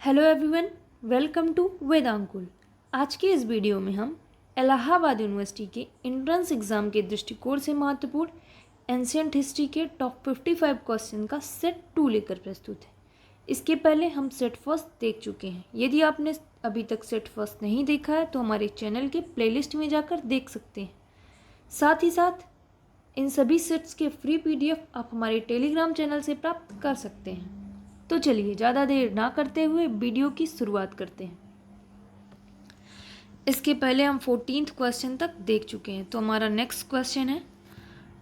Hello everyone, welcome to Vedankul. आज के इस वीडियो में हम इलाहाबाद यूनिवर्सिटी के एंट्रेंस एग्ज़ाम के दृष्टिकोण से महत्वपूर्ण एंशियंट हिस्ट्री के टॉप 55 क्वेश्चन का सेट 2 लेकर प्रस्तुत है। इसके पहले हम सेट फर्स्ट देख चुके हैं। यदि आपने अभी तक सेट फर्स्ट नहीं देखा है तो हमारे चैनल के प्लेलिस्ट में जाकर देख सकते हैं। साथ ही साथ इन सभी सेट्स के फ्री PDF आप हमारे टेलीग्राम चैनल से प्राप्त कर सकते हैं। तो चलिए ज़्यादा देर ना करते हुए वीडियो की शुरुआत करते हैं। इसके पहले हम 14th क्वेश्चन तक देख चुके हैं, तो हमारा नेक्स्ट क्वेश्चन है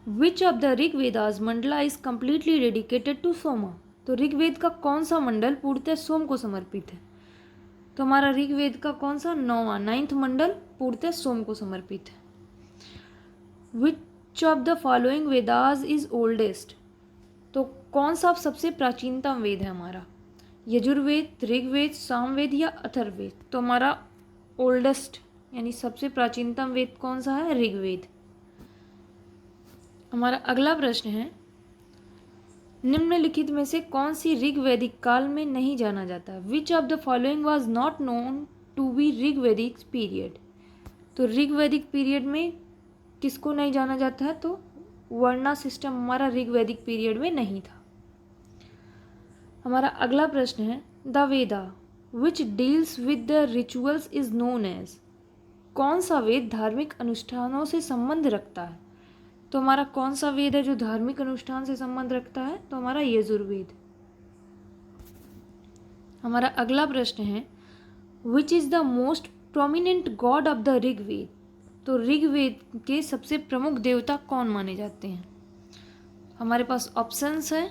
which of the Rigveda's mandala is completely dedicated to Soma. तो ऋग्वेद का कौन सा मंडल पूर्णतः सोम को समर्पित है। तो हमारा ऋग्वेद का कौन सा 9th मंडल पूर्णतः सोम को समर्पित है। Which of the following Vedas is oldest. तो कौन सा सबसे प्राचीनतम वेद है हमारा, यजुर्वेद, ऋग्वेद, सामवेद या अथर्ववेद। तो हमारा ओल्डेस्ट यानी सबसे प्राचीनतम वेद कौन सा है, ऋग्वेद। हमारा अगला प्रश्न है निम्नलिखित में से कौन सी ऋग्वैदिक काल में नहीं जाना जाता। Which of the following was not known to be Rigvedic period. तो ऋग्वैदिक पीरियड में किसको नहीं जाना जाता है, तो वर्णा सिस्टम हमारा ऋग्वैदिक पीरियड में नहीं था। हमारा अगला प्रश्न है the Veda which deals with the rituals is known as. कौन सा वेद धार्मिक अनुष्ठानों से संबंध रखता है। तो हमारा कौन सा वेद है जो धार्मिक अनुष्ठान से संबंध रखता है, तो हमारा यजुर्वेद। हमारा अगला प्रश्न है which is the most prominent god of the Rigveda. तो ऋग्वेद के सबसे प्रमुख देवता कौन माने जाते हैं। हमारे पास ऑप्शंस हैं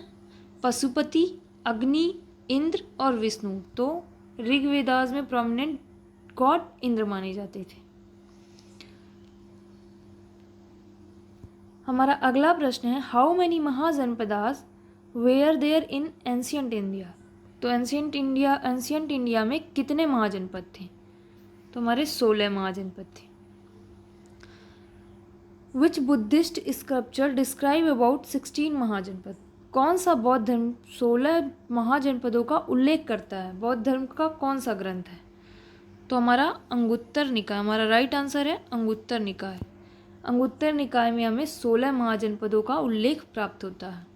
पशुपति, अग्नि, इंद्र और विष्णु। तो ऋग्वेदास में प्रोमिनेंट गॉड इंद्र माने जाते थे। हमारा अगला प्रश्न है how many Mahajanapadas were there in ancient India. तो एंशियंट इंडिया में कितने महाजनपद थे। तो हमारे 16 महाजनपद थे। Which Buddhist scripture describe about 16 Mahajanapada. कौन सा बौद्ध धर्म 16 महाजनपदों का उल्लेख करता है। बौद्ध धर्म का कौन सा ग्रंथ है, तो हमारा अंगुत्तर निकाय। हमारा राइट आंसर है अंगुत्तर निकाय। अंगुत्तर निकाय में हमें 16 महाजनपदों का उल्लेख प्राप्त होता है।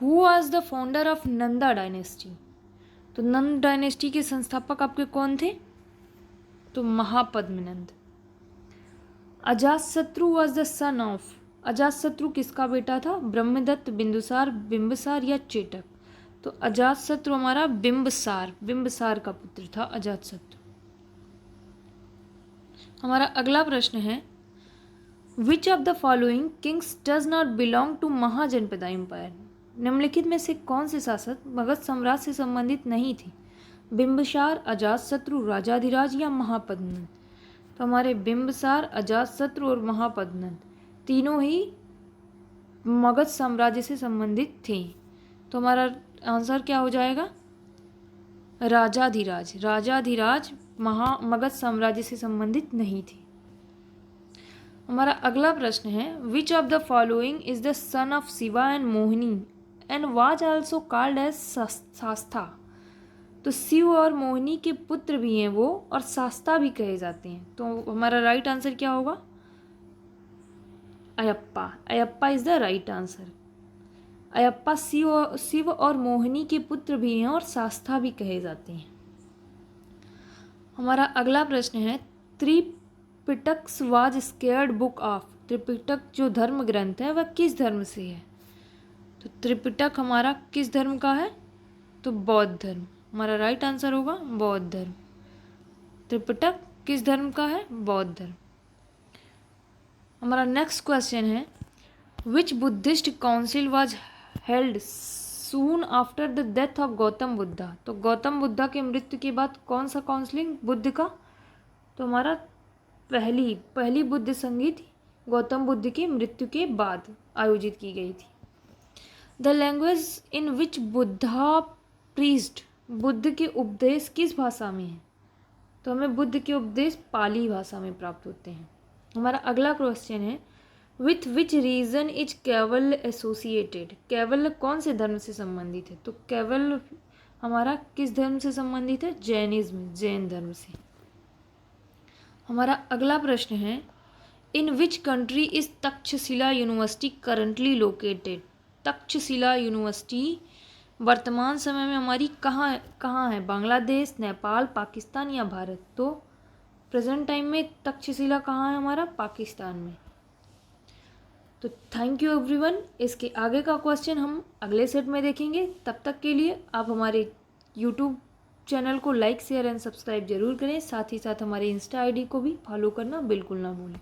Who was the founder of Nanda dynasty. तो नंद डायनेस्टी के संस्थापक आपके कौन थे, तो Mahapadmananda. Ajatashatru was the son of. Ajatashatru किसका बेटा था, ब्रह्मदत्त, बिंदुसार, बिंबिसार या चेटक। तो अजातशत्रु हमारा बिंबिसार का पुत्र था अजातशत्रु। हमारा अगला प्रश्न है which of the following kings does not belong to mahajanapada empire. निम्नलिखित में से कौन से शासक मगध साम्राज्य से संबंधित नहीं थे। बिंबिसार, अजातशत्रु, राजाधिराज या महापद्मनंद। तो हमारे बिंबिसार, अजातशत्रु और महापद्मनंद तीनों ही मगध साम्राज्य से संबंधित थे। तो हमारा आंसर क्या हो जाएगा, राजाधिराज मगध साम्राज्य से संबंधित नहीं थे। हमारा अगला प्रश्न है which of the following is the son of Shiva and Mohini and was also called as Shasta. तो शिव और मोहिनी के पुत्र भी हैं वो, और शास्ता भी कहे जाते हैं। तो हमारा राइट आंसर क्या होगा, Ayyappa is the right answer. Ayyappa Shiva और मोहिनी के पुत्र भी हैं और शास्ता भी कहे जाते हैं। हमारा अगला प्रश्न है Tripitaka was scared book of. Tripitaka जो धर्म ग्रंथ है वह किस धर्म से है। तो त्रिपिटक हमारा किस धर्म का है, तो बौद्ध धर्म। हमारा राइट आंसर होगा बौद्ध धर्म। त्रिपिटक किस धर्म का है, बौद्ध धर्म। हमारा नेक्स्ट क्वेश्चन है which Buddhist council was held soon after the death of Gautama Buddha. तो गौतम बुद्धा के मृत्यु के बाद कौन सा काउंसलिंग बुद्ध का, तो हमारा पहली बुद्ध संगीत गौतम बुद्ध की मृत्यु के बाद आयोजित की गई थी। द लैंग्वेज इन विच बुद्धा प्रीज्ड। बुद्ध के उपदेश किस भाषा में है, तो हमें बुद्ध के उपदेश पाली भाषा में प्राप्त होते हैं। हमारा अगला क्वेश्चन है with which region is Kaivalya associated. कैवल्य कौन से धर्म से संबंधित है, तो कैवल्य हमारा किस धर्म से संबंधित है? जैनिज्म, जैन धर्म से। हमारा अगला प्रश्न है, in which country is Taxila university currently located? Taxila university वर्तमान समय में हमारी कहाँ है? बांग्लादेश, नेपाल, पाकिस्तान या भारत? तो प्रेजेंट टाइम में तक्षशिला कहाँ है हमारा? पाकिस्तान में। तो थैंक यू एवरीवन। इसके आगे का क्वेश्चन हम अगले सेट में देखेंगे। तब तक के लिए आप हमारे यूट्यूब चैनल को लाइक, शेयर एंड सब्सक्राइब जरूर करें। साथ ही साथ हमारे इंस्टा आईडी को भी फॉलो करना बिल्कुल ना भूलें।